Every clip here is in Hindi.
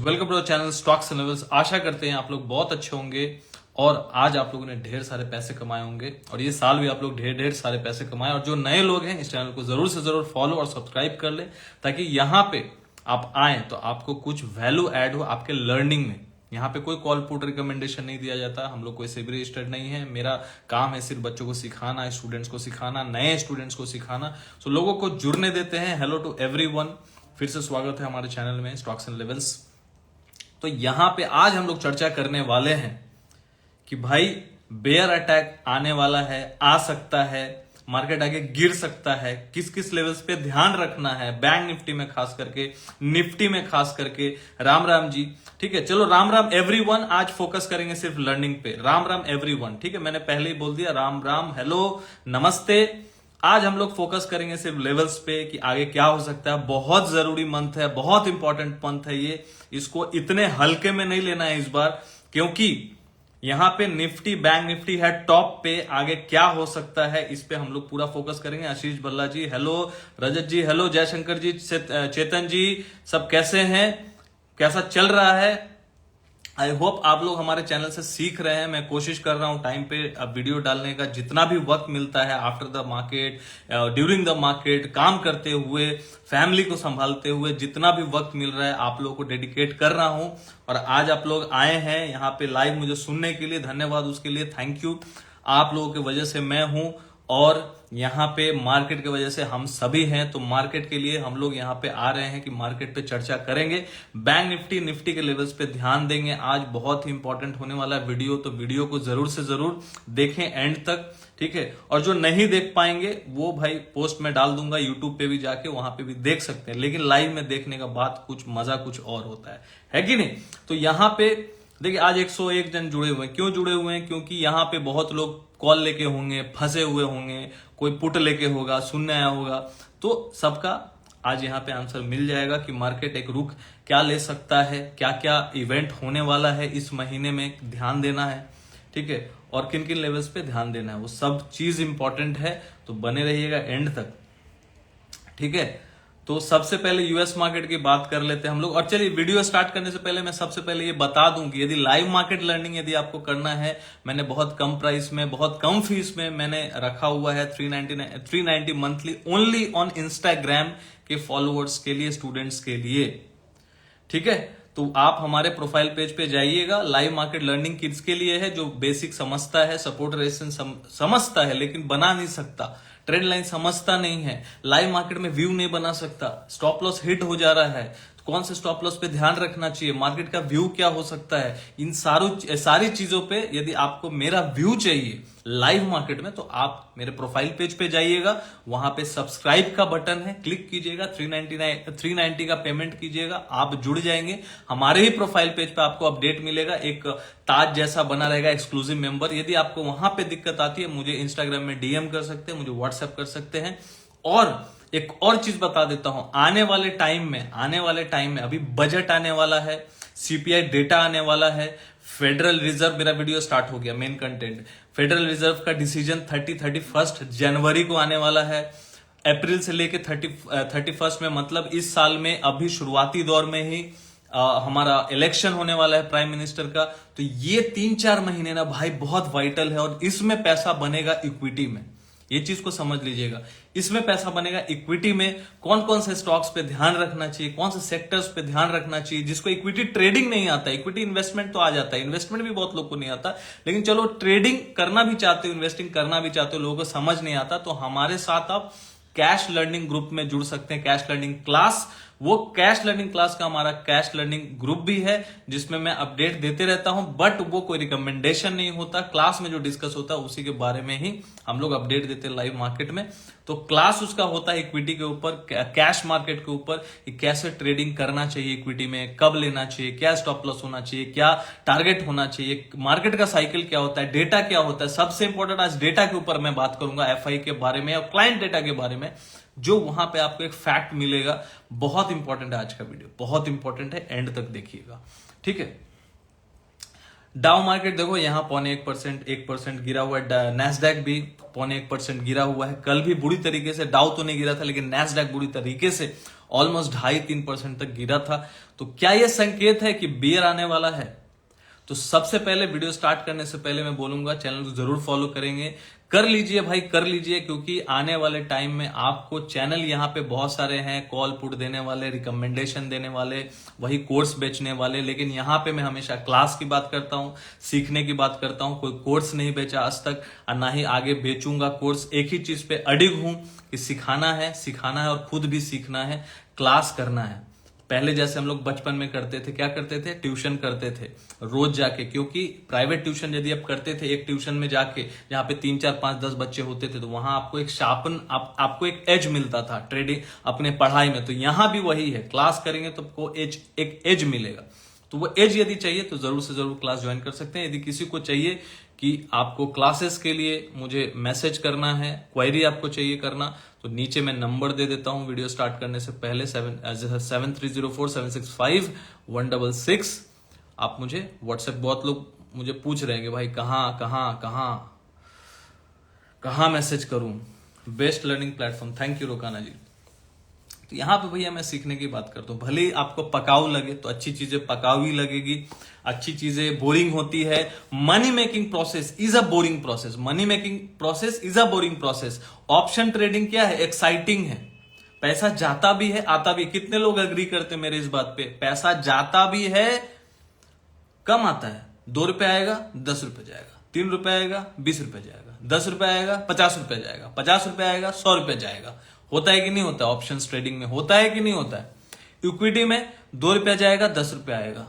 Welcome to channel stocks and levels. आशा करते हैं आप लोग बहुत अच्छे होंगे और आज आप लोगों ने ढेर सारे पैसे कमाए होंगे और ये साल भी आप लोग ढेर सारे पैसे कमाए। और जो नए लोग हैं इस चैनल को जरूर से जरूर फॉलो और सब्सक्राइब कर ले ताकि यहाँ पे आप आए तो आपको कुछ वैल्यू ऐड हो आपके लर्निंग में। यहाँ पे कोई कॉल पुट रिकमेंडेशन नहीं दिया जाता, हम लोग कोई सेबी रजिस्टर्ड नहीं है। मेरा काम है सिर्फ बच्चों को सिखाना, स्टूडेंट्स को सिखाना, नए स्टूडेंट्स को सिखाना। सो लोगों को जुड़ने देते हैं। हेलो टू एवरीवन, फिर से स्वागत है हमारे चैनल में स्टॉक्स एंड लेवल्स। तो यहां पे आज हम लोग चर्चा करने वाले हैं कि भाई बेयर अटैक आने वाला है, आ सकता है, मार्केट आगे गिर सकता है, किस किस लेवल्स पे ध्यान रखना है, बैंक निफ्टी में खास करके, निफ्टी में खास करके। राम राम जी, ठीक है। चलो राम राम एवरीवन, आज फोकस करेंगे सिर्फ लर्निंग पे। राम राम एवरीवन, ठीक है, मैंने पहले ही बोल दिया राम राम, हेलो, नमस्ते। आज हम लोग फोकस करेंगे सिर्फ लेवल्स पे कि आगे क्या हो सकता है। बहुत जरूरी मंथ है, बहुत इंपॉर्टेंट मंथ है ये, इसको इतने हल्के में नहीं लेना है इस बार, क्योंकि यहां पे निफ्टी, बैंक निफ्टी है टॉप पे। आगे क्या हो सकता है इस पे हम लोग पूरा फोकस करेंगे। आशीष बल्ला जी हेलो, रजत जी हेलो, जयशंकर जी, चेतन जी, सब कैसे हैं, कैसा चल रहा है। आई होप आप लोग हमारे चैनल से सीख रहे हैं। मैं कोशिश कर रहा हूं टाइम पे अब वीडियो डालने का, जितना भी वक्त मिलता है after the market, during the market, काम करते हुए, फैमिली को संभालते हुए, जितना भी वक्त मिल रहा है आप लोगों को डेडिकेट कर रहा हूं। और आज आप लोग आए हैं यहाँ पे लाइव मुझे सुनने के लिए, धन्यवाद उसके लिए, थैंक यू। आप लोगों की वजह से मैं हूं और यहाँ पे मार्केट की वजह से हम सभी हैं। तो मार्केट के लिए हम लोग यहाँ पे आ रहे हैं कि मार्केट पे चर्चा करेंगे, बैंक निफ्टी, निफ्टी के लेवल्स पे ध्यान देंगे। आज बहुत ही इंपॉर्टेंट होने वाला है वीडियो, तो वीडियो को जरूर से जरूर देखें एंड तक, ठीक है। और जो नहीं देख पाएंगे वो भाई पोस्ट में डाल दूंगा, यूट्यूब पे भी जाके वहां पे भी देख सकते हैं, लेकिन लाइव में देखने का बात कुछ मजा कुछ और होता है कि नहीं। तो यहाँ पे देखिए आज 101 जन जुड़े हुए हैं। क्यों जुड़े हुए हैं? क्योंकि यहाँ पे बहुत लोग कॉल लेके होंगे, फंसे हुए होंगे, कोई पुट लेके होगा, सुनने आया होगा, तो सबका आज यहाँ पे आंसर मिल जाएगा कि मार्केट एक रुख क्या ले सकता है, क्या क्या इवेंट होने वाला है इस महीने में, ध्यान देना है, ठीक है। और किन किन लेवल्स पे ध्यान देना है, वो सब चीज इंपॉर्टेंट है। तो बने रहिएगा एंड तक, ठीक है। तो सबसे पहले यूएस मार्केट की बात कर लेते हैं हम लोग। और चलिए वीडियो स्टार्ट करने से पहले मैं सबसे पहले ये बता दूं कि यदि लाइव मार्केट लर्निंग यदि आपको करना है, मैंने बहुत कम प्राइस में, बहुत कम फीस में मैंने रखा हुआ है 390 मंथली, ओनली ऑन इंस्टाग्राम के फॉलोअर्स के लिए, स्टूडेंट्स के लिए, ठीक है। तो आप हमारे प्रोफाइल पेज पे जाइएगा। लाइव मार्केट लर्निंग किड्स के लिए है, जो बेसिक समझता है, सपोर्ट रेजिस्टेंस समझता है लेकिन बना नहीं सकता, ट्रेंड लाइन समझता नहीं है, लाइव मार्केट में व्यू नहीं बना सकता, स्टॉप लॉस हिट हो जा रहा है, तो कौन से स्टॉप लॉस पे ध्यान रखना चाहिए, मार्केट का व्यू क्या हो सकता है, इन सारी चीजों पे यदि आपको मेरा व्यू चाहिए लाइव मार्केट में, तो आप मेरे प्रोफाइल पेज पे जाइएगा, वहां पे सब्सक्राइब का बटन है, क्लिक कीजिएगा, 390 का पेमेंट कीजिएगा, आप जुड़ जाएंगे। हमारे ही प्रोफाइल पेज पे आपको अपडेट मिलेगा, एक ताज जैसा बना रहेगा, एक्सक्लूसिव मेंबर। यदि आपको वहां पे दिक्कत आती है, मुझे इंस्टाग्राम में डीएम कर सकते हैं, मुझे व्हाट्सएप कर सकते हैं। और एक और चीज बता देता हूं, आने वाले टाइम में अभी बजट आने वाला है, सीपीआई डेटा आने वाला है, फेडरल रिजर्व, मेरा वीडियो स्टार्ट हो गया, मेन कंटेंट, फेडरल रिजर्व का डिसीजन 31 जनवरी को आने वाला है। अप्रैल से लेके 31 में, मतलब इस साल में अभी शुरुआती दौर में ही हमारा इलेक्शन होने वाला है प्राइम मिनिस्टर का। तो ये 3-4 महीने ना भाई बहुत वाइटल है और इसमें पैसा बनेगा इक्विटी में, ये चीज को समझ लीजिएगा। इसमें पैसा बनेगा इक्विटी में। कौन कौन से स्टॉक्स पे ध्यान रखना चाहिए, कौन से सेक्टर्स पे ध्यान रखना चाहिए, जिसको इक्विटी ट्रेडिंग नहीं आता, इक्विटी इन्वेस्टमेंट तो आ जाता है, इन्वेस्टमेंट भी बहुत लोग को नहीं आता, लेकिन चलो ट्रेडिंग करना भी चाहते हो, इन्वेस्टिंग करना भी चाहते हो, लोगों को समझ नहीं आता, तो हमारे साथ आप कैश लर्निंग ग्रुप में जुड़ सकते हैं, कैश लर्निंग क्लास। वो कैश लर्निंग क्लास का हमारा कैश लर्निंग ग्रुप भी है, जिसमें मैं अपडेट देते रहता हूं, बट वो कोई रिकमेंडेशन नहीं होता, क्लास में जो डिस्कस होता है उसी के बारे में ही हम लोग अपडेट देते हैं लाइव मार्केट में। तो क्लास उसका होता है इक्विटी के ऊपर, कैश मार्केट के ऊपर, कि कैसे ट्रेडिंग करना चाहिए इक्विटी में, कब लेना चाहिए, क्या स्टॉप लॉस होना चाहिए, क्या टारगेट होना चाहिए, मार्केट का साइकिल क्या होता है, डेटा क्या होता है। सबसे इंपॉर्टेंट आज डेटा के ऊपर मैं बात करूंगा, एफआई के बारे में और क्लाइंट डेटा के बारे में, जो वहां पे आपको एक फैक्ट मिलेगा। बहुत इंपॉर्टेंट है आज का वीडियो, बहुत इंपॉर्टेंट है, एंड तक देखिएगा, ठीक है। डाउ मार्केट देखो यहां 0.1% गिरा हुआ है, नैस्डैक भी 0.1% गिरा हुआ है। कल भी बुरी तरीके से, डाउ तो नहीं गिरा था लेकिन नैस्डैक बुरी तरीके से ऑलमोस्ट 2.5-3% तक गिरा था। तो क्या यह संकेत है कि बेयर आने वाला है? तो सबसे पहले वीडियो स्टार्ट करने से पहले मैं बोलूंगा चैनल को जरूर फॉलो करेंगे, कर लीजिए भाई, कर लीजिए, क्योंकि आने वाले टाइम में आपको चैनल यहाँ पे बहुत सारे हैं, कॉल पुट देने वाले, रिकमेंडेशन देने वाले, वही कोर्स बेचने वाले। लेकिन यहाँ पे मैं हमेशा क्लास की बात करता हूँ, सीखने की बात करता हूँ। कोई कोर्स नहीं बेचा आज तक और ना ही आगे बेचूंगा कोर्स। एक ही चीज पे अडिग हूं कि सिखाना है और खुद भी सीखना है, क्लास करना है। पहले जैसे हम लोग बचपन में करते थे, क्या करते थे? ट्यूशन करते थे रोज जाके, क्योंकि प्राइवेट ट्यूशन यदि आप करते थे, एक ट्यूशन में जाके जहां पे 3, 4, 5, 10 बच्चे होते थे, तो वहां आपको एक आपको एक एज मिलता था ट्रेडिंग अपने पढ़ाई में। तो यहां भी वही है, क्लास करेंगे तो आपको एक एज मिलेगा। तो वो एज यदि चाहिए तो जरूर से जरूर क्लास ज्वाइन कर सकते हैं। यदि किसी को चाहिए कि आपको क्लासेस के लिए मुझे मैसेज करना है, क्वेरी आपको चाहिए करना, तो नीचे मैं नंबर दे देता हूं वीडियो स्टार्ट करने से पहले, 7304765166। आप मुझे व्हाट्सएप, बहुत लोग मुझे पूछ रहे हैं कि भाई कहां मैसेज करूं। Best learning platform, thank you रोकाना जी। तो यहां पे भैया मैं सीखने की बात करता हूं। भले ही आपको पकाऊ लगे तो अच्छी चीजें पकाऊ ही लगेगी, अच्छी चीजें बोरिंग होती है। Money making process is a boring process, money making process is a boring process. Option trading क्या है? एक्साइटिंग है। पैसा जाता भी है, आता भी। कितने लोग एग्री करते हैं मेरे इस बात पे? पैसा जाता भी है, कम आता है। 2 रुपए आएगा, 10 रुपए जाएगा, 3 रुपए आएगा, 20 रुपए जाएगा, 10 रुपए आएगा, 50 रुपए जाएगा, 50 रुपए आएगा, 100 रुपए जाएगा। होता है कि नहीं होता? ऑप्शन ट्रेडिंग में होता है कि नहीं होता है? इक्विटी में 2 रुपया जाएगा, 10 रुपए आएगा,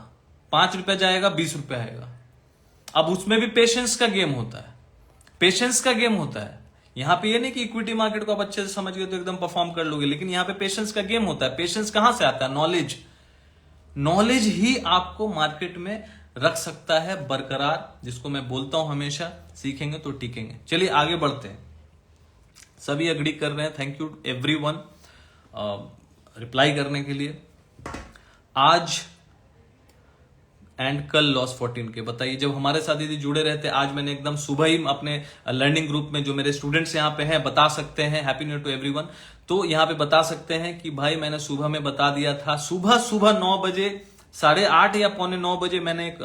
5 रुपया जाएगा, 20 रुपए आएगा। अब उसमें भी पेशेंस का गेम होता है, पेशेंस का गेम होता है। यहां पे ये नहीं कि इक्विटी मार्केट को आप अच्छे से समझ गए तो एकदम परफॉर्म कर लोगे, लेकिन यहां पे पेशेंस का गेम होता है। पेशेंस कहां से आता है? नॉलेज ही आपको मार्केट में रख सकता है बरकरार, जिसको मैं बोलता हूं हमेशा, सीखेंगे तो टिकेंगे। चलिए आगे बढ़ते हैं। सभी एग्री कर रहे हैं, थैंक यू एवरीवन रिप्लाई करने के लिए। आज एंड कल लॉस 14 के बताइए। जब हमारे साथ यदि जुड़े रहते, आज मैंने एकदम सुबह ही अपने लर्निंग ग्रुप में जो मेरे स्टूडेंट्स यहाँ पे हैं बता सकते हैं, happy new year to everyone, तो यहाँ पे बता सकते हैं कि भाई मैंने सुबह में बता दिया था। सुबह 9 बजे, 8:30 या 8:45 बजे मैंने एक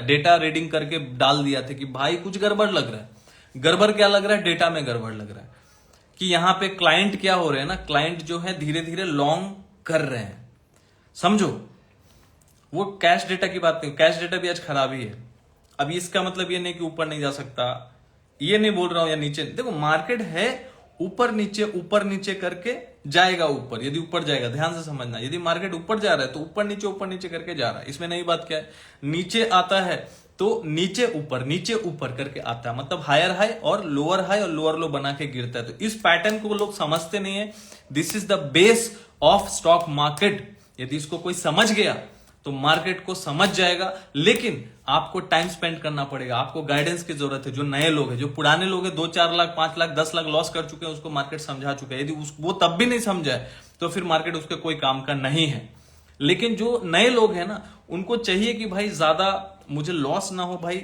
डेटा रीडिंग करके डाल दिया था कि भाई कुछ गड़बड़ लग रहा है। गड़बड़ क्या लग रहा है? डेटा में गड़बड़ लग रहा है कि यहां पे क्लाइंट क्या हो रहे हैं ना, क्लाइंट जो है धीरे धीरे लॉन्ग कर रहे हैं। समझो, वो कैश डेटा की बात नहीं, कैश डेटा भी आज खराब ही है। अभी इसका मतलब ये नहीं कि ऊपर नहीं जा सकता, ये नहीं बोल रहा हूं, या नीचे। देखो मार्केट है ऊपर नीचे करके जाएगा ऊपर। यदि ऊपर जाएगा, ध्यान से समझना, यदि मार्केट ऊपर जा रहा है तो ऊपर नीचे करके जा रहा है। इसमें नई बात क्या है? नीचे आता है तो नीचे ऊपर करके आता है, मतलब हाई और लोअर लो बना के गिरता है। तो इस पैटर्न को लोग समझते नहीं है। This is the base of stock market. यदि इसको कोई समझ गया तो मार्केट को समझ जाएगा, लेकिन आपको टाइम स्पेंड करना पड़ेगा, आपको गाइडेंस की जरूरत है। जो नए लोग हैं, जो पुराने लोग हैं, 2-4 लाख, 5 लाख, 10 लाख लॉस कर चुके हैं, उसको मार्केट समझा चुका है। यदि वो तब भी नहीं समझाए तो फिर मार्केट उसके कोई काम का नहीं है। लेकिन जो नए लोग हैं ना, उनको चाहिए कि भाई ज्यादा मुझे लॉस ना हो भाई,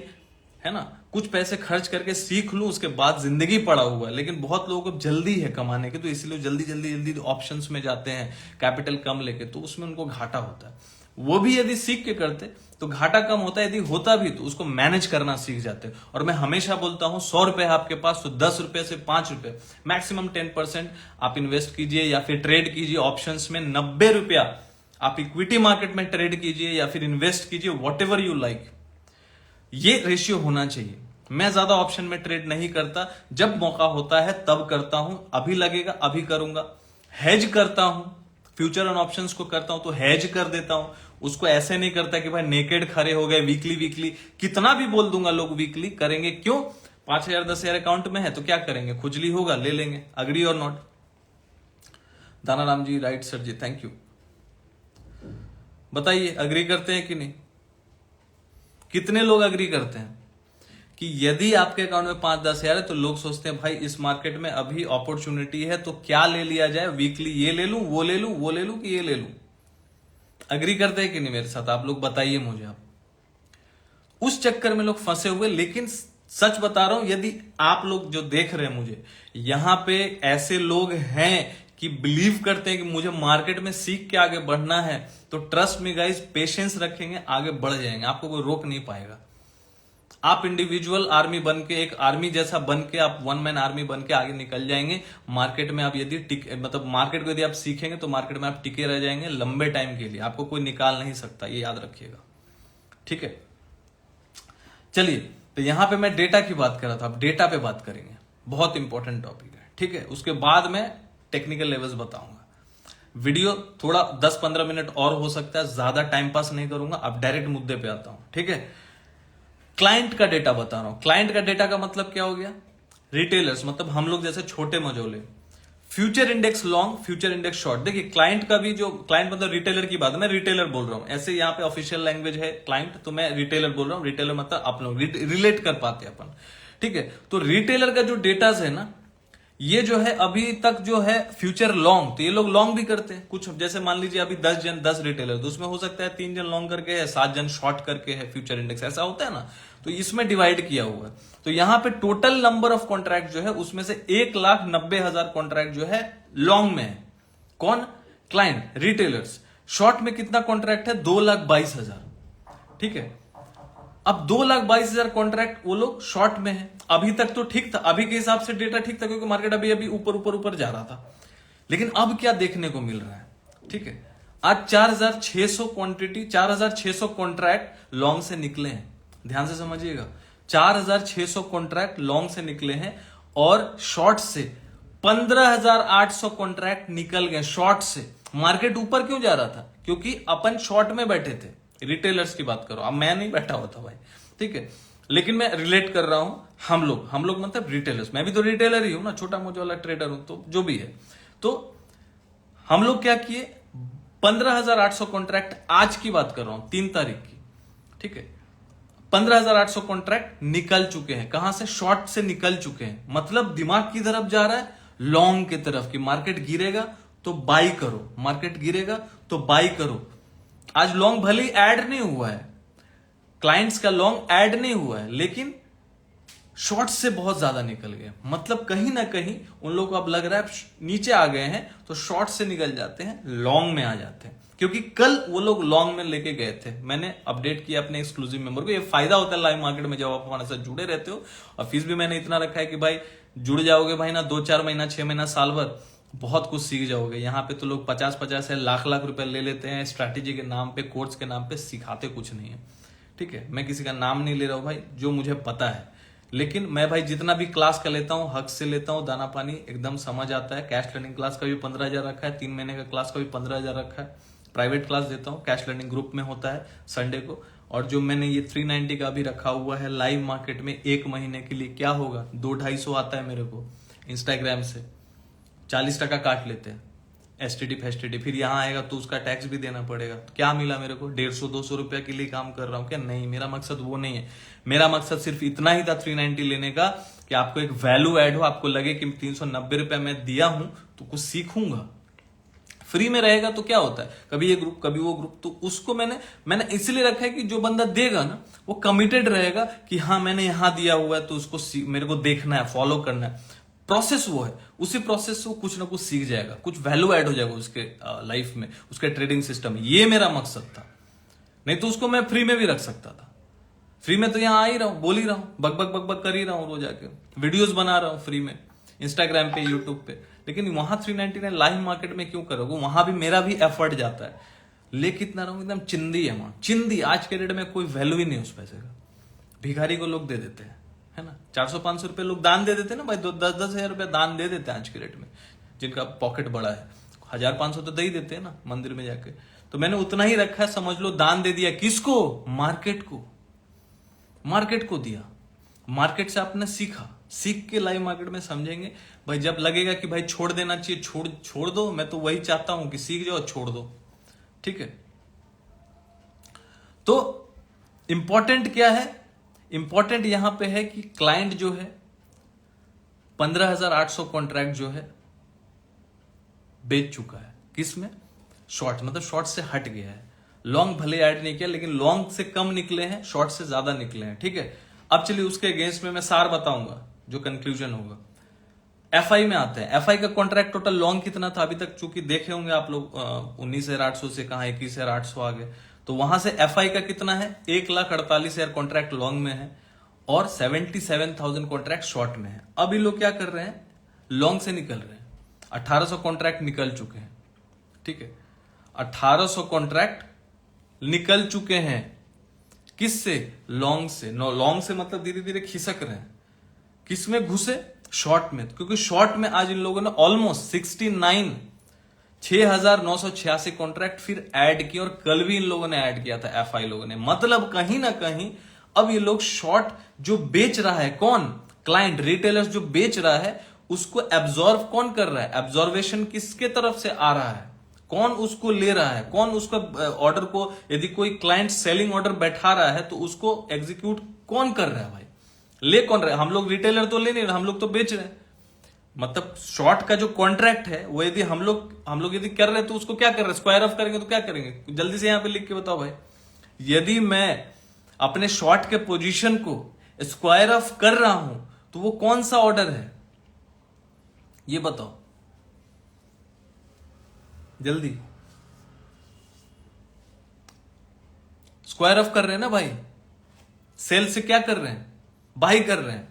है ना, कुछ पैसे खर्च करके सीख लूं, उसके बाद जिंदगी पड़ा हुआ है। लेकिन बहुत लोगों को जल्दी है कमाने की, तो इसलिए जल्दी ऑप्शंस में जाते हैं कैपिटल कम लेके, तो उसमें उनको घाटा होता है। वो भी यदि सीख के करते तो घाटा कम होता है, यदि होता भी तो उसको मैनेज करना सीख जाते। और मैं हमेशा बोलता हूं 100 रुपए आपके पास तो 10 रुपए से 5 रुपए, मैक्सिमम 10% आप इन्वेस्ट कीजिए या फिर ट्रेड कीजिए ऑप्शंस में। 90 रुपया आप इक्विटी मार्केट में ट्रेड कीजिए या फिर इन्वेस्ट कीजिए, वॉट एवर यू लाइक। ये रेशियो होना चाहिए। मैं ज्यादा ऑप्शन में ट्रेड नहीं करता, जब मौका होता है तब करता हूं। अभी लगेगा अभी करूंगा। हेज करता हूं, फ्यूचर और ऑप्शंस को करता हूं तो हेज कर देता हूं। उसको ऐसे नहीं करता कि भाई नेकेड खड़े हो गए वीकली। कितना भी बोल दूंगा लोग वीकली करेंगे, क्यों? 5,000 10,000 अकाउंट में है तो क्या करेंगे? खुजली होगा, ले लेंगे। अग्री और not? Dana Ram ji, right sir ji, thank you. बताइए अग्री करते हैं कि नहीं? कितने लोग अग्री करते हैं कि यदि आपके अकाउंट में 5-10 हजार है तो लोग सोचते हैं भाई इस मार्केट में अभी अपॉर्चुनिटी है तो क्या ले लिया जाए, वीकली ये ले लूं, वो ले लूं कि ये ले लूं? अग्री करते हैं कि नहीं मेरे साथ? आप लोग बताइए मुझे। आप उस चक्कर में लोग फंसे हुए। लेकिन सच बता रहा हूं, यदि आप लोग जो देख रहे हैं मुझे, यहां पे ऐसे लोग हैं कि बिलीव करते हैं कि मुझे मार्केट में सीख के आगे बढ़ना है, तो ट्रस्ट में गाइस पेशेंस रखेंगे, आगे बढ़ जाएंगे, आपको कोई रोक नहीं पाएगा। आप इंडिविजुअल आर्मी बन के, एक आर्मी जैसा बन के, आप वन मैन आर्मी बन के आगे निकल जाएंगे। मार्केट में आप यदि मतलब मार्केट को यदि आप सीखेंगे तो मार्केट में आप टिके रह जाएंगे लंबे टाइम के लिए, आपको कोई निकाल नहीं सकता, ये याद रखिएगा, ठीक है। चलिए, तो यहां पे मैं डेटा की बात कर रहा था, अब डेटा पे बात करेंगे, बहुत इंपॉर्टेंट टॉपिक है, ठीक है। उसके बाद मैं टेक्निकल लेवल्स बताऊंगा। वीडियो थोड़ा 10-15 मिनट और हो सकता है, ज्यादा टाइम पास नहीं करूंगा, अब डायरेक्ट मुद्दे पे आता हूं, ठीक है। क्लाइंट का डेटा बता रहा हूं। क्लाइंट का डेटा का मतलब क्या हो गया? रिटेलर्स, मतलब हम लोग जैसे छोटे मजोले। Future index long, future index short. देखिए क्लाइंट का भी, जो क्लाइंट मतलब रिटेलर की बात है, मैं रिटेलर बोल रहा हूं, ऐसे यहाँ पे ऑफिशियल लैंग्वेज है क्लाइंट, तो मैं रिटेलर बोल रहा हूं। रिटेलर मतलब आप लोग रिलेट कर पाते हैं अपन, ठीक है। तो रिटेलर का जो डेटाज है ना, ये जो है अभी तक जो है फ्यूचर लॉन्ग, तो ये लोग लॉन्ग भी करते हैं कुछ, जैसे मान लीजिए अभी 10 रिटेलर, तो उसमें हो सकता है 3 जन लॉन्ग करके है, 7 जन शॉर्ट करके है फ्यूचर इंडेक्स, ऐसा होता है ना। तो इसमें डिवाइड किया हुआ है। तो यहां पे टोटल नंबर ऑफ कॉन्ट्रैक्ट जो है उसमें से 1,90,000 कॉन्ट्रैक्ट जो है लॉन्ग में है। कौन? Client, retailers. शॉर्ट में कितना कॉन्ट्रैक्ट है? 2,22,000, ठीक है। अब 2,22,000 कॉन्ट्रैक्ट वो लोग शॉर्ट में है। अभी तक तो ठीक था, अभी के हिसाब से डेटा ठीक था, क्योंकि मार्केट अभी अभी ऊपर ऊपर ऊपर जा रहा था। लेकिन अब क्या देखने को मिल रहा है, ठीक है। आज 4,600 क्वांटिटी, 4,600 कॉन्ट्रैक्ट लॉन्ग से निकले हैं, ध्यान से समझिएगा। 4,600 कॉन्ट्रैक्ट लॉन्ग से निकले हैं, और शॉर्ट से 15,800 कॉन्ट्रैक्ट निकल गए शॉर्ट से। मार्केट ऊपर क्यों जा रहा था? क्योंकि अपन शॉर्ट में बैठे थे। रिटेलर्स की बात करो, अब मैं नहीं बैठा हुआ था भाई, ठीक है। लेकिन मैं रिलेट कर रहा हूं, हम लोग मतलब रिटेलर्स, मैं भी तो रिटेलर ही हूं ना, छोटा मोटा वाला ट्रेडर हूं, तो जो भी है। तो हम लोग क्या किए, 15,800 कॉन्ट्रैक्ट, आज की बात कर रहा हूं 3 तारीख की, ठीक है। 15,800 कॉन्ट्रैक्ट निकल चुके हैं, कहां से? शॉर्ट से निकल चुके हैं। मतलब दिमाग की तरफ जा रहा है, लॉन्ग की तरफ, कि मार्केट गिरेगा तो बाई करो, मार्केट गिरेगा तो बाई करो। आज लॉन्ग भले ही ऐड नहीं हुआ है, क्लाइंट्स का लॉन्ग ऐड नहीं हुआ है, लेकिन शॉर्ट से बहुत ज्यादा निकल गए। मतलब कहीं ना कहीं उन लोगों को अब लग रहा है नीचे आ गए हैं, तो शॉर्ट से निकल जाते हैं, लॉन्ग में आ जाते हैं। क्योंकि कल वो लोग लॉन्ग में लेके गए थे, मैंने अपडेट किया अपने एक्सक्लूसिव मेंबर को। ये फायदा होता है लाइव मार्केट में, जब आप हमारे साथ जुड़े रहते हो। और फीस भी मैंने इतना रखा है कि भाई जुड़ जाओगे भाई ना, 2-4 महीना, 6 महीना, साल भर, बहुत कुछ सीख जाओगे। यहाँ पे तो लोग 50-50 है, लाख रुपए ले लेते हैं स्ट्रैटेजी के नाम पे, कोर्स के नाम पे, सिखाते कुछ नहीं है, ठीक है। मैं किसी का नाम नहीं ले रहा हूं भाई, जो मुझे पता है। लेकिन मैं भाई जितना भी क्लास का लेता हूं, हक से लेता हूं, दाना पानी एकदम समझ आता है। कैश लर्निंग क्लास का भी 15,000 रखा है, 3 महीने का क्लास का भी 15,000 रखा है। प्राइवेट क्लास देता हूं, कैश लर्निंग ग्रुप में होता है संडे को। और जो मैंने ये 390 का भी रखा हुआ है लाइव मार्केट में 1 महीने के लिए, क्या होगा, 200-250 आता है मेरे को इंस्टाग्राम से, 40% काट लेते हैं एसटीडी फेस्टीडी, फिर यहाँ आएगा तो उसका टैक्स भी देना पड़ेगा। तो क्या मिला मेरे को? 150-200 रुपया के लिए काम कर रहा हूँ क्या? नहीं, मेरा मकसद वो नहीं है। मेरा मकसद सिर्फ इतना ही था 390 लेने का, कि आपको एक वैल्यू ऐड हो, आपको लगे कि 390 रुपया मैं दिया हूं तो कुछ सीखूंगा। फ्री में रहेगा तो क्या होता है, कभी ये ग्रुप कभी वो ग्रुप, तो उसको मैंने इसलिए रखा है कि जो बंदा देगा ना, वो कमिटेड रहेगा कि हाँ मैंने यहां दिया हुआ है, तो उसको मेरे को देखना है, फॉलो करना है। प्रोसेस वो है, उसी प्रोसेस से वो कुछ ना कुछ सीख जाएगा, कुछ वैल्यू ऐड हो जाएगा उसके लाइफ में, उसके ट्रेडिंग सिस्टम में। ये मेरा मकसद था। नहीं तो उसको मैं फ्री में भी रख सकता था। फ्री में तो यहां आ ही रहा हूं, बोल ही रहा हूं, बक बक बक बक कर ही रहा हूं, रोज आके वीडियोस बना रहा हूं फ्री में, इंस्टाग्राम पे, यूट्यूब पे। लेकिन वहां 399 लाइव मार्केट में क्यों करोगे? वहां भी मेरा भी एफर्ट जाता है। ले कितना रहा हूं, एकदम चिंदी है वहां, चिंदी। आज के डेट में कोई वैल्यू ही नहीं उस पैसे का। भिखारी को लोग दे देते हैं, है ना, 400-500 रुपए लोग दान दे देते हैं ना भाई, 10-10 हजार रुपया दान दे देते हैं आज के रेट में, जिनका पॉकेट बड़ा है। 1,000-500 तो दे ही देते हैं ना मंदिर में जाके। तो मैंने उतना ही रखा है, समझ लो दान दे दिया। किसको? मार्केट को। मार्केट को दिया, मार्केट से आपने सीखा, सीख के लाइव मार्केट में समझेंगे भाई। जब लगेगा कि भाई छोड़ देना चाहिए, छोड़ दो। मैं तो वही चाहता हूं कि सीख जाओ, छोड़ दो, ठीक है। तो इंपॉर्टेंट क्या है? इंपॉर्टेंट यहां पे है कि क्लाइंट जो है 15,800 कॉन्ट्रैक्ट जो है बेच चुका है। किसमें? शॉर्ट, मतलब शॉर्ट से हट गया है। लॉन्ग भले ऐड नहीं किया, लेकिन लॉन्ग से कम निकले हैं, शॉर्ट से ज्यादा निकले हैं, ठीक है। अब चलिए उसके अगेंस्ट में मैं सार बताऊंगा, जो कंक्लूजन होगा। एफआई में आते हैं। एफआई का कॉन्ट्रैक्ट टोटल लॉन्ग कितना था अभी तक, चूंकि देखे होंगे आप लोग 19,800 से कहा 21,800 आ गए, तो वहां से एफआई का कितना है 1,48,000 कॉन्ट्रैक्ट लॉन्ग में है और 77,000 कॉन्ट्रैक्ट शॉर्ट में है। अब ये लोग क्या कर रहे हैं, लॉन्ग से निकल रहे हैं। 1,800 कॉन्ट्रैक्ट निकल चुके हैं, ठीक है, 1,800 कॉन्ट्रैक्ट निकल चुके हैं। किससे, लॉन्ग से। लॉन्ग से मतलब धीरे धीरे खिसक रहे हैं। किस में घुसे, शॉर्ट में, क्योंकि शॉर्ट में आज इन लोगों ने ऑलमोस्ट 6,986 कॉन्ट्रैक्ट फिर ऐड किए और कल भी इन लोगों ने ऐड किया था एफआई लोगों ने। मतलब कहीं ना कहीं अब ये लोग शॉर्ट जो बेच रहा है, कौन, क्लाइंट, रिटेलर्स जो बेच रहा है, उसको एब्जॉर्व कौन कर रहा है, एब्जॉर्वेशन किसके तरफ से आ रहा है, कौन उसको ले रहा है, कौन उसका ऑर्डर को, यदि कोई क्लाइंट सेलिंग ऑर्डर बैठा रहा है तो उसको एग्जीक्यूट कौन कर रहा है भाई, ले कौन रहा है। हम लोग रिटेलर तो ले नहीं रहे, हम लोग तो बेच रहे हैं। मतलब शॉर्ट का जो कॉन्ट्रैक्ट है वो यदि हम लोग यदि कर रहे हैं तो उसको क्या कर रहे हैं, स्क्वायर ऑफ करेंगे तो क्या करेंगे, जल्दी से यहां पे लिख के बताओ भाई। यदि मैं अपने शॉर्ट के पोजीशन को स्क्वायर ऑफ कर रहा हूं तो वो कौन सा ऑर्डर है, ये बताओ जल्दी। स्क्वायर ऑफ कर रहे हैं ना भाई, सेल से क्या कर रहे हैं, बाई कर रहे हैं।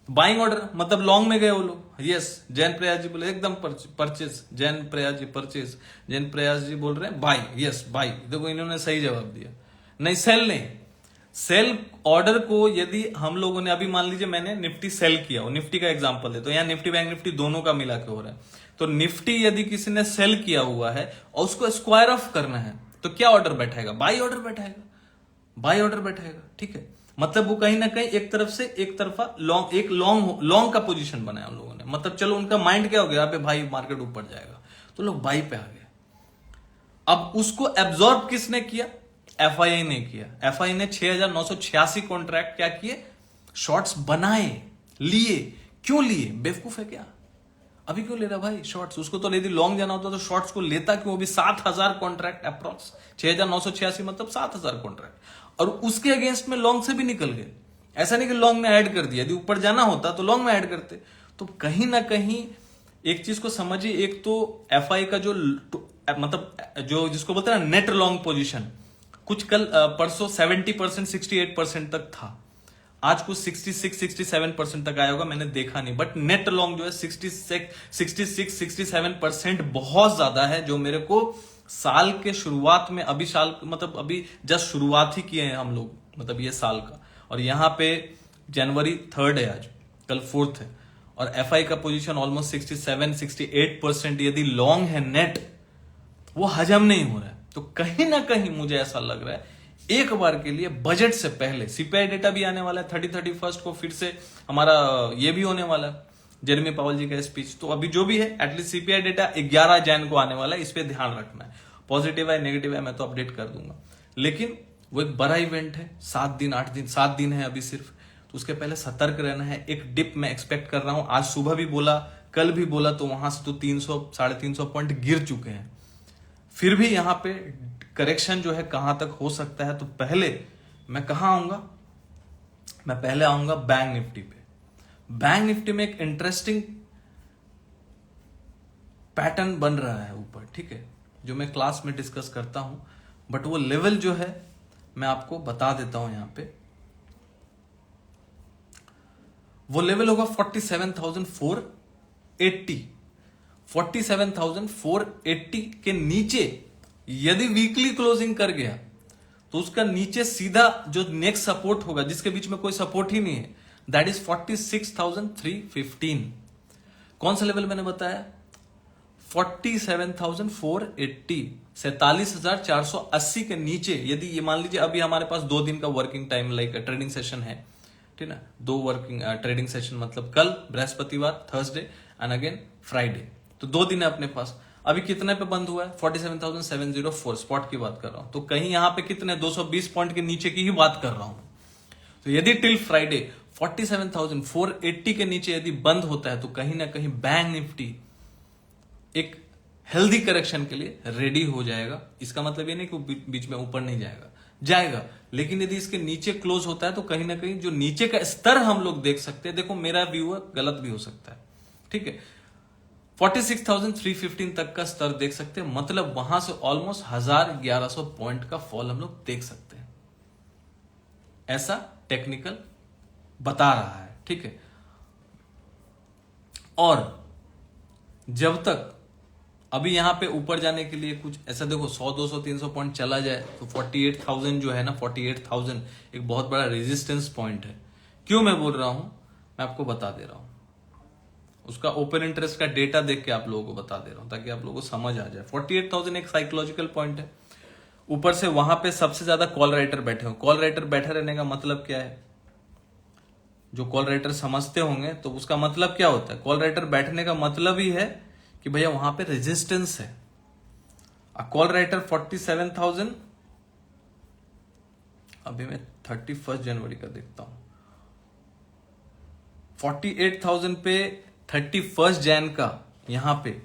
बाइंग ऑर्डर मतलब लॉन्ग में गए वो लोग। यस, जैन प्रयास जी बोले एकदम परचेज, जैन प्रयास जी परचेज, जैन प्रयास जी बोल रहे हैं बाई। यस बाई, देखो इन्होंने सही जवाब दिया। नहीं, सेल नहीं, सेल ऑर्डर को यदि हम लोगों ने, अभी मान लीजिए मैंने निफ्टी सेल किया, वो निफ्टी का एग्जांपल दे तो यहाँ निफ्टी बैंक निफ्टी दोनों का मिला के हो रहा है, तो निफ्टी यदि किसी ने सेल किया हुआ है और उसको स्क्वायर ऑफ करना है तो क्या ऑर्डर बैठेगा, बाई ऑर्डर बैठेगा, बाई ऑर्डर बैठेगा, ठीक है। मतलब वो कहीं ना कहीं एक तरफ से एक तरफा लॉन्ग का पोजीशन बनाया उन लोगों ने। मतलब चलो उनका माइंड क्या हो गया, अबे भाई मार्केट ऊपर जाएगा, तो लोग बाई पे आ गए। अब उसको एब्जॉर्ब किसने किया, एफआईआई ने किया। एफआई ने 6,986 कॉन्ट्रैक्ट क्या किए, शॉर्ट्स बनाए, लिए। क्यों लिए, बेवकूफ है क्या, अभी क्यों ले रहा भाई शॉर्ट्स, उसको तो यदि लॉन्ग जाना होता तो शॉर्ट्स को लेता क्यों, भी 7,000 कॉन्ट्रैक्ट अप्रॉक्स, 6,986 मतलब 7,000 कॉन्ट्रैक्ट, और उसके अगेंस्ट में लॉन्ग से भी निकल गए। ऐसा नहीं कि लॉन्ग में ऐड कर दिया, यदि ऊपर जाना होता तो लॉन्ग में ऐड करते। तो कहीं ना कहीं एक चीज को समझिए, एक तो एफआई का जो मतलब जो जिसको बोलते हैं ना नेट लॉन्ग पोजीशन, कुछ कल परसों 70% 68% तक था, आज कुछ 66-67% तक आया होगा, मैंने देखा नहीं, बट नेट लॉन्ग जो है 66-67% बहुत ज्यादा है, जो मेरे को साल के शुरुआत में, अभी साल मतलब अभी जस्ट शुरुआत ही किए हैं हम लोग, मतलब ये साल का, और यहां पे जनवरी 3 है आज, कल 4 है, और एफआई का पोजीशन ऑलमोस्ट 67-68% यदि लॉन्ग है नेट, वो हजम नहीं हो रहा है। तो कहीं ना कहीं मुझे ऐसा लग रहा है एक बार के लिए बजट से पहले, सीपीआई डेटा भी आने वाला है 31 को, फिर से हमारा ये भी होने वाला है जेरेमी पावल जी का स्पीच, तो अभी जो भी है एटलीस्ट सीपीआई डेटा 11 जैन को आने वाला है, इस पे ध्यान रखना है। पॉजिटिव है नेगेटिव है मैं तो अपडेट कर दूंगा, लेकिन वो एक बड़ा इवेंट है, 7 दिन है अभी सिर्फ, तो उसके पहले सतर्क रहना है। एक डिप मैं एक्सपेक्ट कर रहा हूं, आज सुबह भी बोला, कल भी बोला, तो वहां से तो 300-350 पॉइंट गिर चुके हैं। फिर भी यहां पे करेक्शन जो है कहां तक हो सकता है, तो पहले मैं कहां आऊंगा, मैं पहले आऊंगा बैंक निफ्टी पे। बैंक निफ्टी में एक इंटरेस्टिंग पैटर्न बन रहा है ऊपर, ठीक है, जो मैं क्लास में डिस्कस करता हूं, बट वो लेवल जो है मैं आपको बता देता हूं। यहां पे वो लेवल होगा 47,480, 47,480 के नीचे यदि वीकली क्लोजिंग कर गया तो उसका नीचे सीधा जो नेक्स्ट सपोर्ट होगा, जिसके बीच में कोई सपोर्ट ही नहीं है, दैट इज 46,315। कौन सा लेवल मैंने बताया, 47,480, 47,480 के नीचे यदि ये मान लीजिए अभी हमारे पास 2 दिन का working time like trading session है, ठीक है ना, 2 वर्किंग ट्रेडिंग सेशन, मतलब कल बृहस्पतिवार, थर्सडे एंड अगेन फ्राइडे, तो 2 दिन है अपने पास। अभी कितने पे बंद हुआ है, 47,704 स्पॉट की बात कर रहा हूं, तो कहीं यहां पे कितने 220 पॉइंट के नीचे की ही बात कर रहा हूं। तो यदि टिल फ्राइडे 47,480 के नीचे यदि बंद होता है तो कहीं ना कहीं बैंक निफ्टी एक हेल्दी करेक्शन के लिए रेडी हो जाएगा। इसका मतलब ये नहीं कि बीच में ऊपर नहीं जाएगा, लेकिन यदि इसके नीचे क्लोज होता है तो कहीं ना कहीं जो नीचे का स्तर हम लोग देख सकते हैं, देखो मेरा व्यू है, गलत भी हो सकता है, ठीक है। 46,315 तक का स्तर देख सकते हैं, मतलब वहां से ऑलमोस्ट 1,1100 पॉइंट का फॉल हम लोग देख सकते हैं, ऐसा टेक्निकल बता रहा है, ठीक है। और जब तक अभी यहां पे ऊपर जाने के लिए कुछ ऐसा देखो 100 200 300 पॉइंट चला जाए तो 48,000 जो है ना, 48,000 एक बहुत बड़ा रेजिस्टेंस पॉइंट है। क्यों मैं बोल रहा हूं, मैं आपको बता दे रहा हूं, उसका ओपन इंटरेस्ट का डेटा देख के आप लोगों को बता दे रहा हूं ताकि आप लोगों को समझ आ जाए। 48,000 एक साइकोलॉजिकल पॉइंट है। ऊपर से वहां पे सबसे ज्यादा कॉल राइटर बैठे हो। कॉल राइटर बैठे रहने का मतलब क्या है, जो कॉल राइटर समझते होंगे तो उसका मतलब क्या होता है, कॉल राइटर बैठने का मतलब ही है कि भैया वहां पे रेजिस्टेंस है। कॉल राइटर 47,000, अभी मैं 31 जनवरी का देखता हूं, 48,000 पे 31 जैन का यहां पे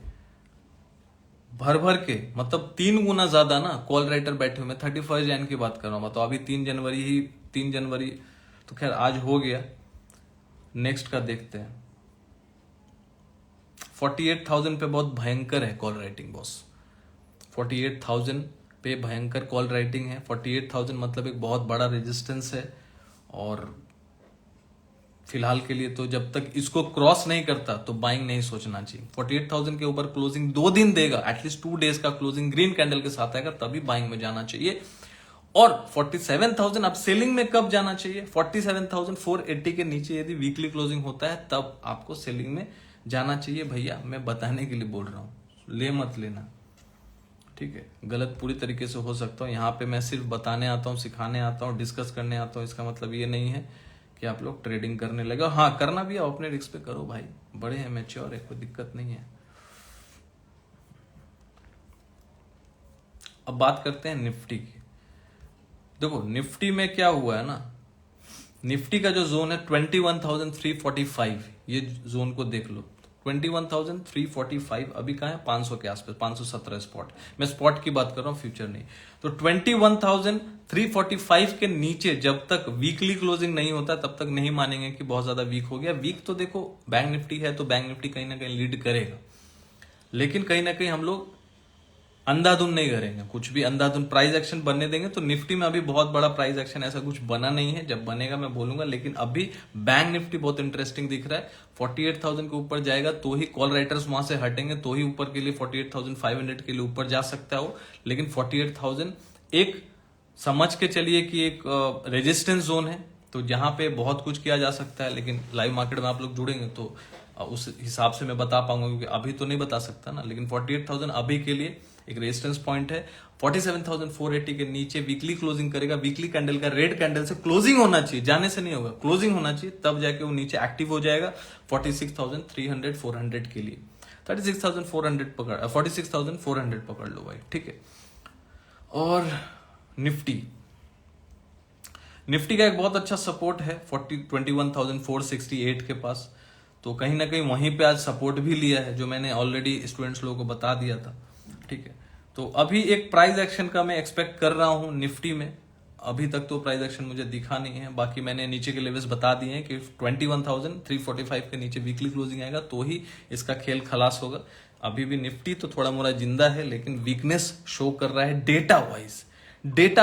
भर भर के, मतलब 3 गुना ज्यादा ना कॉल राइटर बैठे हुए। मैं 31 जैन की बात कर रहा हूं, तो अभी 3 जनवरी तो खैर आज हो गया, नेक्स्ट का देखते हैं। 48,000 पे बहुत भयंकर है कॉल राइटिंग बॉस, 48,000 पे भयंकर कॉल राइटिंग है। 48,000 मतलब एक बहुत बड़ा रेजिस्टेंस है, और फिलहाल के लिए तो जब तक इसको क्रॉस नहीं करता तो बाइंग नहीं सोचना चाहिए। 48,000 के ऊपर क्लोजिंग 2 दिन देगा, एटलीस्ट 2 डेज का क्लोजिंग ग्रीन कैंडल के साथ आएगा, तभी बाइंग में जाना चाहिए। और 47,000 अब सेलिंग में कब जाना चाहिए, 47,480 के नीचे यदि वीकली क्लोजिंग होता है तब आपको सेलिंग में जाना चाहिए। भैया मैं बताने के लिए बोल रहा हूं, ले मत लेना, ठीक है। गलत पूरी तरीके से हो सकता हूं, यहाँ पे मैं सिर्फ बताने आता हूं, सिखाने आता हूं, डिस्कस करने आता हूं। इसका मतलब ये नहीं है कि आप लोग ट्रेडिंग करने लगे। हाँ करना भी है, अपने रिस्क पे करो भाई, बड़े हैं, मैच्योर है, कोई दिक्कत नहीं है। अब बात करते हैं निफ्टी की। देखो निफ्टी में क्या हुआ है ना, निफ्टी का जो जोन है 21,345, ये जोन को देख लो। 21,345 अभी कहाँ है, 500 के आसपास, 517 स्पॉट। मैं स्पॉट की बात कर रहा हूं, फ्यूचर नहीं। तो 21,345 के नीचे जब तक वीकली क्लोजिंग नहीं होता तब तक नहीं मानेंगे कि बहुत ज्यादा वीक हो गया। वीक तो देखो बैंक निफ्टी है, तो बैंक निफ्टी कहीं ना कहीं लीड करेगा, लेकिन कहीं ना कहीं हम लोग अंधाधुन नहीं करेंगे, कुछ भी अंधाधुन प्राइस एक्शन बनने देंगे तो निफ्टी में अभी बहुत बड़ा प्राइस एक्शन ऐसा कुछ बना नहीं है, जब बनेगा मैं बोलूंगा। लेकिन अभी बैंक निफ्टी बहुत इंटरेस्टिंग दिख रहा है। 48,000 के ऊपर जाएगा तो ही कॉल राइटर्स वहां से हटेंगे, तो ही ऊपर के लिए 48,500 के लिए ऊपर जा सकता है वो। लेकिन 48,000 एक समझ के चलिए कि एक रेजिस्टेंस जोन है, तो जहां पे बहुत कुछ किया जा सकता है। लेकिन लाइव मार्केट में आप लोग जुड़ेंगे तो उस हिसाब से मैं बता पाऊंगा, क्योंकि अभी तो नहीं बता सकता ना। लेकिन 48,000 अभी के लिए एक रेजिस्टेंस पॉइंट है। 47,480 के नीचे वीकली क्लोजिंग करेगा, वीकली कैंडल का रेड कैंडल से क्लोजिंग होना चाहिए, जाने से नहीं होगा, क्लोजिंग होना चाहिए, तब जाके वो नीचे एक्टिव हो जाएगा 46,300 400 के लिए। 36,400 पकड़, 46,400 पकड़ लो भाई, ठीक है। और निफ्टी का एक बहुत अच्छा सपोर्ट है 21,468 के पास, तो कहीं ना कहीं वहीं पे आज सपोर्ट भी लिया है, जो मैंने ऑलरेडी स्टूडेंट्स लोगों को बता दिया था, ठीक है। तो अभी एक प्राइस एक्शन का मैं एक्सपेक्ट कर रहा हूं निफ्टी में। अभी तक तो प्राइस एक्शन मुझे दिखा नहीं है, बाकी मैंने नीचे के लेवल्स बता दिए हैं कि 21,345 के नीचे वीकली क्लोजिंग आएगा तो ही इसका खेल खलास होगा। अभी भी निफ्टी तो थोड़ा मोड़ा जिंदा है, लेकिन वीकनेस शो कर रहा है डेटा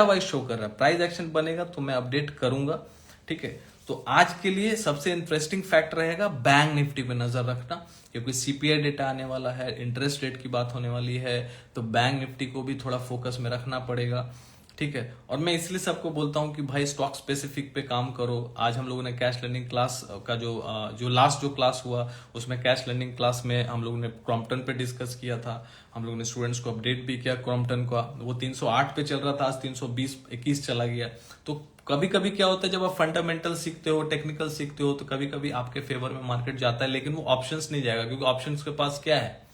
वाइज शो कर रहा है। प्राइस एक्शन बनेगा तो मैं अपडेट करूंगा, ठीक है। तो आज के लिए सबसे इंटरेस्टिंग फैक्ट रहेगा बैंक निफ्टी पे नजर रखना, क्योंकि सीपीआई डेटा आने वाला है, इंटरेस्ट रेट की बात होने वाली है, तो बैंक निफ्टी को भी थोड़ा फोकस में रखना पड़ेगा, ठीक है। और मैं इसलिए सबको बोलता हूं कि भाई स्टॉक स्पेसिफिक पे काम करो। आज हम लोगों ने कैश लर्निंग क्लास का जो लास्ट क्लास हुआ, उसमें कैश लर्निंग क्लास में हम लोगों ने क्रॉम्पटन पे डिस्कस किया था। हम लोगों ने स्टूडेंट्स को अपडेट भी किया क्रॉम्पटन का, वो 308 पे चल रहा था, आज 320-21 चला गया। तो कभी कभी क्या होता है, जब आप फंडामेंटल सीखते हो, टेक्निकल सीखते हो, तो कभी कभी आपके फेवर में मार्केट जाता है, लेकिन वो ऑप्शंस नहीं जाएगा, क्योंकि ऑप्शंस के पास क्या है,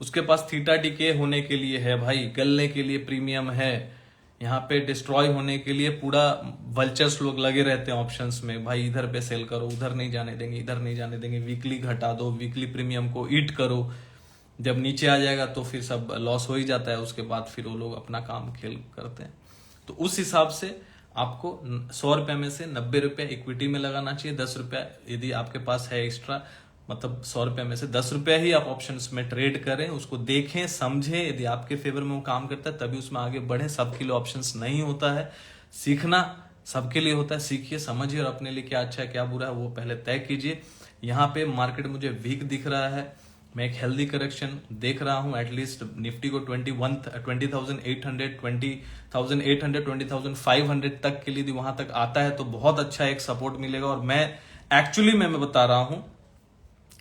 उसके पास थीटा डीके होने के लिए है भाई, गलने के लिए प्रीमियम है, यहाँ पे डिस्ट्रॉय होने के लिए पूरा वल्चर्स लोग लगे रहते हैं ऑप्शंस में। भाई इधर पे सेल करो, उधर नहीं जाने देंगे, इधर नहीं जाने देंगे, वीकली घटा दो, वीकली प्रीमियम को ईट करो। जब नीचे आ जाएगा तो फिर सब लॉस हो ही जाता है, उसके बाद फिर वो लोग अपना काम खेल करते हैं। तो उस हिसाब से आपको 100 रुपए में से 90 रुपए इक्विटी में लगाना चाहिए, 10 रुपया यदि आपके पास है एक्स्ट्रा मतलब 100 रुपए में से 10 रुपए ही आप ऑप्शंस में ट्रेड करें, उसको देखें समझें, यदि आपके फेवर में वो काम करता है तभी उसमें आगे बढ़े। सबके लिए ऑप्शंस नहीं होता है, सीखना सबके लिए होता है। सीखिए, समझिए और अपने लिए क्या अच्छा है क्या बुरा है वो पहले तय कीजिए। यहाँ पे मार्केट मुझे वीक दिख रहा है, मैं एक हेल्दी करेक्शन देख रहा हूं। एटलीस्ट निफ्टी को 20,800 20,500 तक के लिए वहां तक आता है तो बहुत अच्छा एक सपोर्ट मिलेगा। और मैं एक्चुअली मैं बता रहा हूं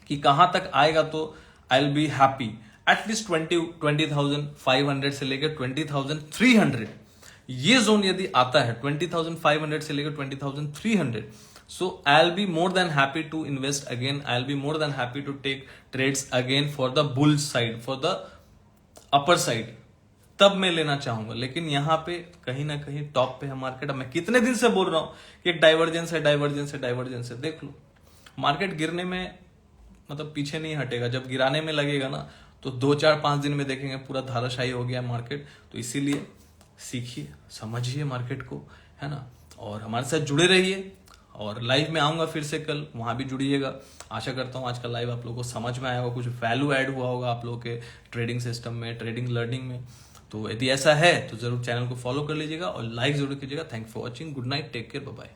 कि कहां तक आएगा तो I will be happy. At least 20,500 से लेकर 20,300 ये जोन यदि आता है, 20,500 से लेकर 20,300, so I'll be more than happy to invest again. I'll be more than happy to take trades again for the bull side, for the upper side. तब मैं लेना चाहूंगा। लेकिन यहाँ पे कहीं ना कहीं टॉप पे है मार्केट। अब मैं कितने दिन से बोल रहा हूं कि एक डाइवर्जेंस है, डाइवर्जेंस है, डाइवर्जेंस है। देख लो, मार्केट गिरने में मतलब पीछे नहीं हटेगा। जब गिराने में लगेगा ना तो 2-4-5 दिन में देखेंगे पूरा धाराशाही हो गया मार्केट। तो इसीलिए सीखिए, समझिए मार्केट को, है ना, और हमारे साथ जुड़े रहिए। और लाइव में आऊंगा फिर से कल, वहां भी जुड़िएगा। आशा करता हूं आज का लाइव आप लोगों को समझ में आया होगा, कुछ वैल्यू ऐड हुआ होगा आप लोगों के ट्रेडिंग सिस्टम में, ट्रेडिंग लर्निंग में। तो यदि ऐसा है तो जरूर चैनल को फॉलो कर लीजिएगा और लाइक जरूर कीजिएगा। Thank for watching, good night, take care, bye bye.